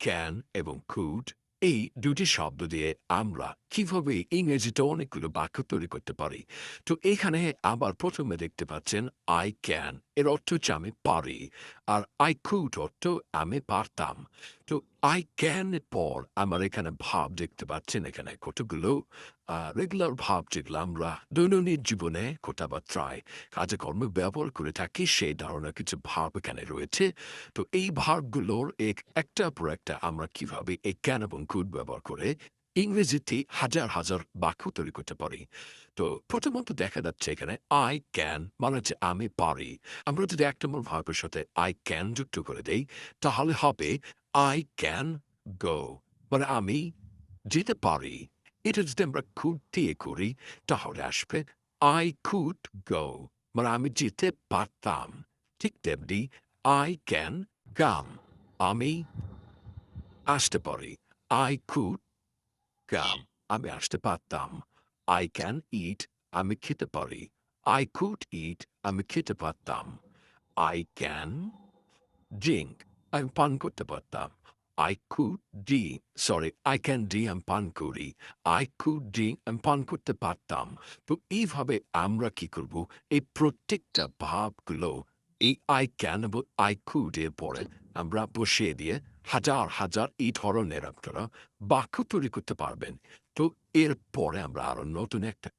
Can এবং could এই দুটি শব্দ দিয়ে আমরা কিভাবে ইংরেজিতে অনেকগুলো বাক্য তৈরি করতে পারি। তো এখানে আবার প্রথমে দেখতে পাচ্ছেন আই ক্যান এর অর্থ হচ্ছে আমি পারি, আর আই কুড অর্থ আমি পারতাম। তো আই ক্যান এর পর আমার এখানে ভাব দেখতে পাচ্ছেন, এখানে কতগুলো রেগুলার ভাব যেগুলো আমরা দৈনন্দিন জীবনে কথাবার্তায় কাজে কর্মে ব্যবহার করে থাকি, সেই ধরনের কিছু ভাব এখানে রয়েছে। তো এই ভাগগুলোর একটার পর একটা আমরা কিভাবে এই ক্যান এবং কুড ব্যবহার করে ইংরেজিতে হাজার হাজার বাক্য তৈরি করতে পারি। তো প্রথমত দেখা যাচ্ছে এখানে আই ক্যান মানে হচ্ছে আমি পারি। আমরা যদি এক নম্বর ভাগের সাথে আই ক্যান যুক্ত করে দেই, তাহলে হবে আই ক্যান গো, মানে আমি যেতে পারি। এটা যদি আমরা কুড দিয়ে করি, তাহলে আসবে আই কুড গো, মানে আমি যেতে পারতাম। ঠিক তেমনি I can come, আমি আসতে পারি। I could come, আমি আসতে পারতাম। I can eat, আমি খেতে পারি। I could eat, আমি খেতে পারতাম। I can drink, আমি পান করতে পারতাম। I could drink, sorry I can drink, আমি পান করি। I could drink, আমি পান করতে পারতাম। তো এইভাবে আমরা কি করব? এই প্রত্যেকটা ভাবগুলো এই I can এবং I could এর পরে আমরা বসিয়ে দিয়ে হাজার হাজার এই ধরনের আপনারা বাক্য তৈরি করতে পারবেন। তো এরপরে আমরা আরো নতুন একটা